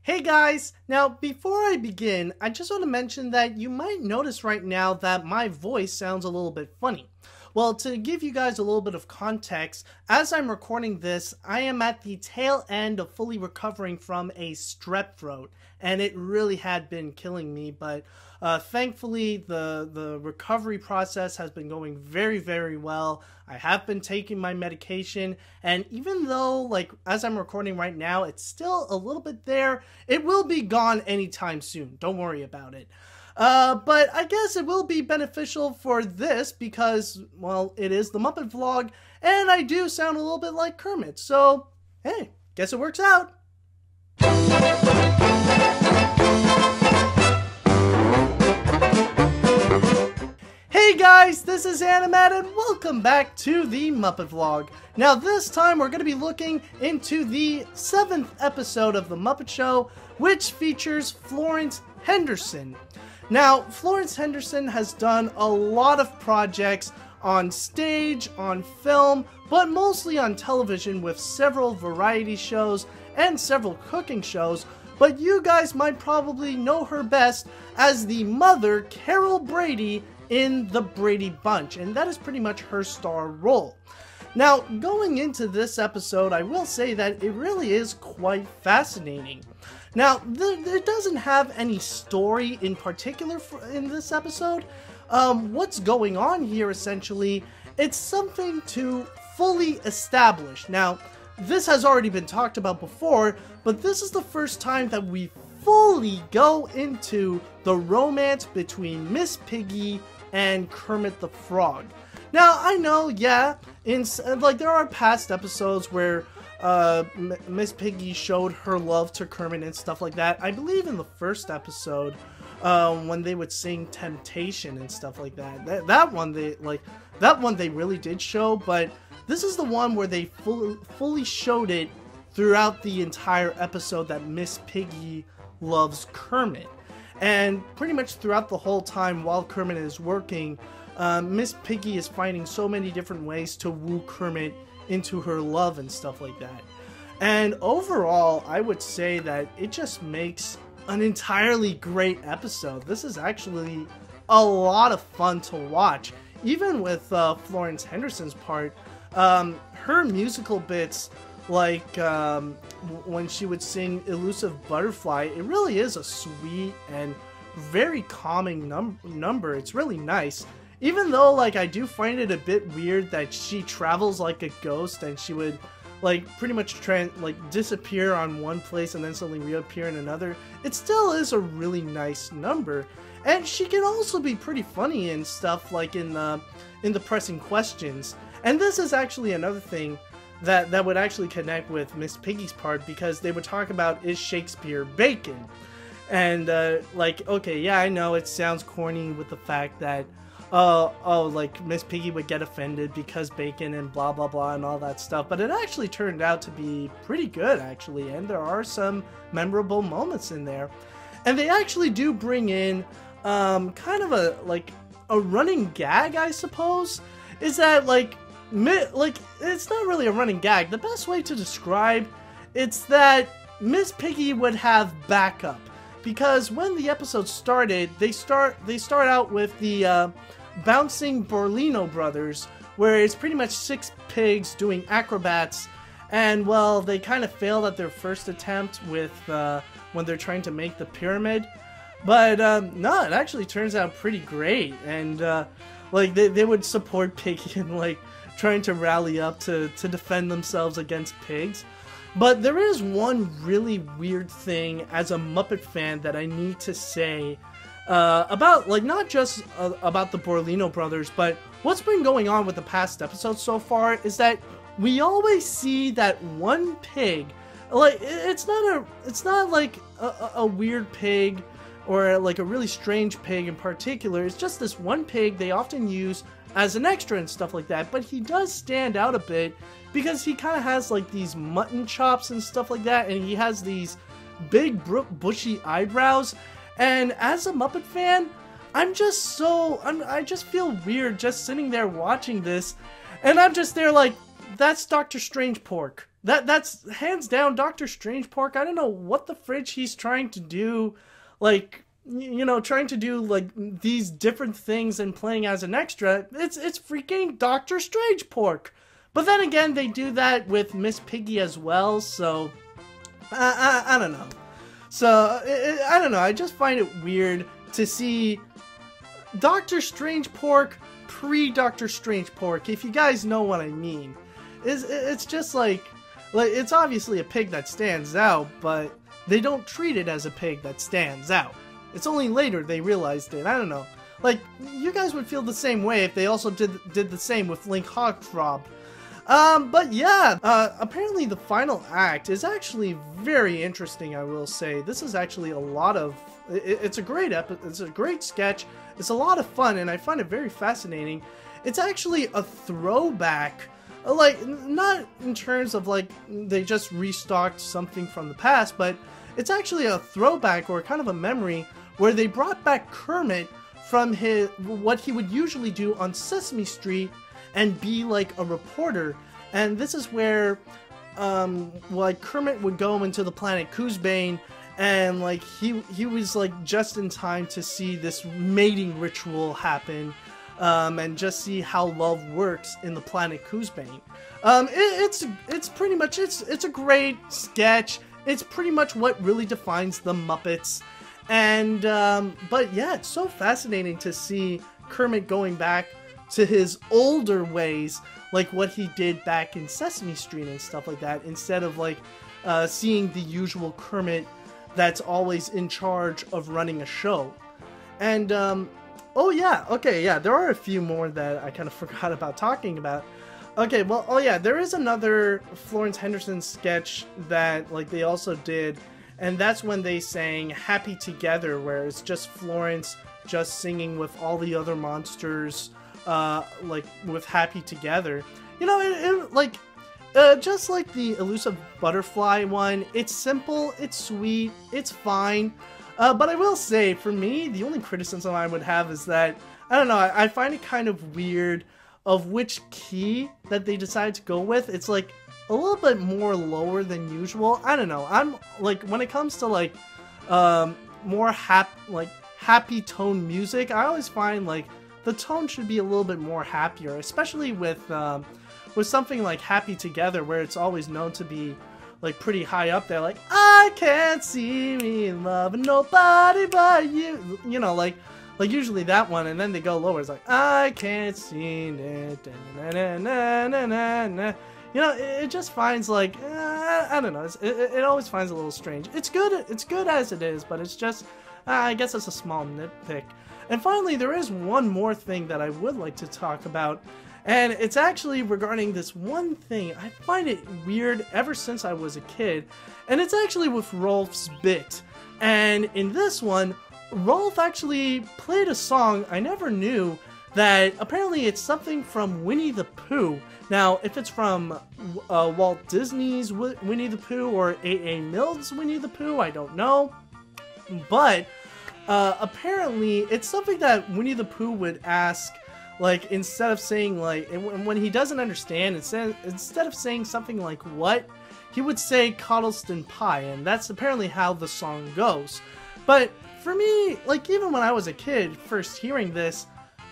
Hey guys! Now, before I begin, I just want to mention that you might notice right now that my voice sounds a little bit funny. Well, to give you guys a little bit of context, as I'm recording this, I am at the tail end of fully recovering from a strep throat, and it really had been killing me, but thankfully the recovery process has been going very well. I have been taking my medication, and even though, like, as I'm recording right now, it's still a little bit there, it will be gone anytime soon. Don't worry about it. But I guess it will be beneficial for this because, well, it is the Muppet Vlog, and I do sound a little bit like Kermit, so, hey, guess it works out. Hey guys, this is Animat and welcome back to the Muppet Vlog. Now this time we're going to be looking into the 7th episode of The Muppet Show, which features Florence Henderson. Now, Florence Henderson has done a lot of projects on stage, on film, but mostly on television with several variety shows and several cooking shows, but you guys might probably know her best as the mother, Carol Brady, in The Brady Bunch, and that is pretty much her star role. Now, going into this episode, I will say that it really is quite fascinating. Now, it doesn't have any story in particular in this episode. What's going on here, essentially, it's something to fully establish. Now, this has already been talked about before, but this is the first time that we fully go into the romance between Miss Piggy and Kermit the Frog. Now, I know, yeah, there are past episodes where Miss Piggy showed her love to Kermit and stuff like that. I believe in the first episode, when they would sing Temptation and stuff like that. That one they really did show, but this is the one where they fully showed it throughout the entire episode that Miss Piggy loves Kermit. And pretty much throughout the whole time while Kermit is working, Miss Piggy is finding so many different ways to woo Kermit into her love and stuff like that. And overall, I would say that it just makes an entirely great episode. This is actually a lot of fun to watch. Even with Florence Henderson's part, her musical bits, like when she would sing Elusive Butterfly, it really is a sweet and very calming number. It's really nice. Even though, like, I do find it a bit weird that she travels like a ghost and she would, like, pretty much disappear on one place and then suddenly reappear in another, it still is a really nice number. And she can also be pretty funny and stuff, like in the Pressing Questions. And this is actually another thing that would actually connect with Miss Piggy's part, because they would talk about, is Shakespeare bacon? And, like, okay, yeah, I know it sounds corny with the fact that like Miss Piggy would get offended because bacon and blah blah blah and all that stuff, but it actually turned out to be pretty good, actually, and there are some memorable moments in there. And they actually do bring in kind of a running gag, I suppose, is that like it's not really a running gag. The best way to describe it's that Miss Piggy would have backup, because when the episode started, they start out with the Bouncing Borlino Brothers, where it's pretty much 6 pigs doing acrobats, and, well, they kind of failed at their first attempt with when they're trying to make the pyramid, but no, it actually turns out pretty great. And like they would support Piggy and like trying to rally up to defend themselves against pigs. But there is one really weird thing as a Muppet fan that I need to say about, like, not just about the Borlino Brothers, but what's been going on with the past episodes so far is that we always see that one pig, like, it's not like a weird pig or like a really strange pig in particular. It's just this one pig they often use as an extra and stuff like that, but he does stand out a bit because he kind of has like these mutton chops and stuff like that, and he has these big bushy eyebrows. And as a Muppet fan, I just feel weird just sitting there watching this, and I'm just there like, that's Dr. Strange pork. that's hands down Doctor Strange Pork. I don't know what the fridge he's trying to do, like, you know, trying to do like these different things and playing as an extra. It's freaking Doctor Strange Pork. But then again, they do that with Miss Piggy as well, so I don't know. So I don't know. I just find it weird to see Doctor Strange Pork pre-Doctor Strange Pork, if you guys know what I mean. It's just like it's obviously a pig that stands out, but they don't treat it as a pig that stands out. It's only later they realized it. I don't know. Like, you guys would feel the same way if they also did the same with Link Hogthrob. But yeah, apparently the final act is actually very interesting, I will say. This is actually a lot of, it's a great sketch, it's a lot of fun, and I find it very fascinating. It's actually a throwback, like, not in terms of, like, they just restocked something from the past, but it's actually a throwback, or kind of a memory, where they brought back Kermit from what he would usually do on Sesame Street, and be like a reporter. And this is where like Kermit would go into the planet Coosbane, and like he was like just in time to see this mating ritual happen, and just see how love works in the planet Coosbane. It's pretty much it's a great sketch. It's pretty much what really defines the Muppets. And but yeah, it's so fascinating to see Kermit going back to his older ways, like what he did back in Sesame Street and stuff like that, instead of like seeing the usual Kermit that's always in charge of running a show. And oh yeah, okay, yeah, there are a few more that I kind of forgot about talking about. Okay, well, oh yeah, there is another Florence Henderson sketch that like they also did, and that's when they sang Happy Together, where it's just Florence just singing with all the other monsters, like with Happy Together. You know, it like just like the Elusive Butterfly one, it's simple, it's sweet, it's fine. But I will say, for me, the only criticism I would have is that, I don't know, I find it kind of weird of which key that they decide to go with. It's like a little bit more lower than usual. I don't know. I'm like, when it comes to like more happy tone music, I always find like the tone should be a little bit more happier, especially with something like Happy Together, where it's always known to be like pretty high up there, like I can't see me loving nobody but you, you know, like usually that one, and then they go lower, it's like I can't see it, you know, it just finds like I don't know, it always finds a little strange. It's good as it is, but it's just I guess it's a small nitpick. And finally, there is one more thing that I would like to talk about, and it's actually regarding this one thing. I find it weird ever since I was a kid, and it's actually with Rolf's bit. And in this one, Rolf actually played a song I never knew, that apparently it's something from Winnie the Pooh. Now, if it's from Walt Disney's Winnie the Pooh or A.A. Milne's Winnie the Pooh, I don't know. But apparently it's something that Winnie the Pooh would ask, like, instead of saying, like, when he doesn't understand, instead of saying something like what, he would say Coddleston Pie, and that's apparently how the song goes. But for me, like, even when I was a kid, first hearing this,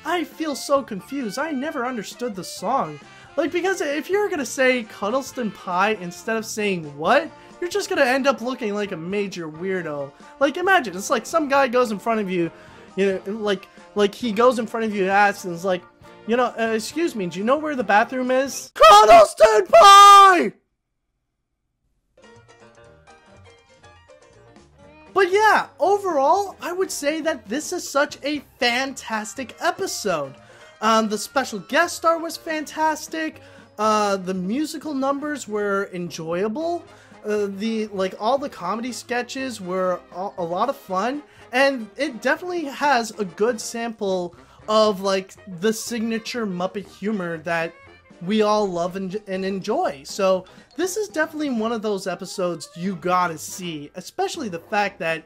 I feel so confused. I never understood the song. Like, because if you're gonna say Coddleston Pie instead of saying what, you're just gonna end up looking like a major weirdo. Like, imagine, it's like some guy goes in front of you, you know, like he goes in front of you and asks, and it's like, you know, excuse me, do you know where the bathroom is? Coddleston Pie! But yeah, overall, I would say that this is such a fantastic episode. The special guest star was fantastic. The musical numbers were enjoyable. All the comedy sketches were a lot of fun, and it definitely has a good sample of like the signature Muppet humor that we all love and enjoy. So this is definitely one of those episodes you gotta see, especially the fact that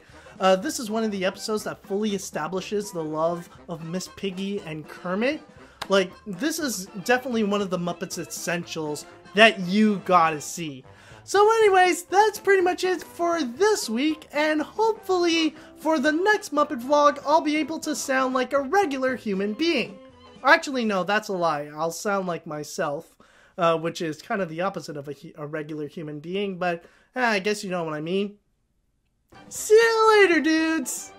this is one of the episodes that fully establishes the love of Miss Piggy and Kermit. Like, this is definitely one of the Muppets essentials that you gotta see. So anyways, that's pretty much it for this week, and hopefully for the next Muppet vlog, I'll be able to sound like a regular human being. Actually, no, that's a lie. I'll sound like myself, which is kind of the opposite of a regular human being, but I guess you know what I mean. See you later, dudes!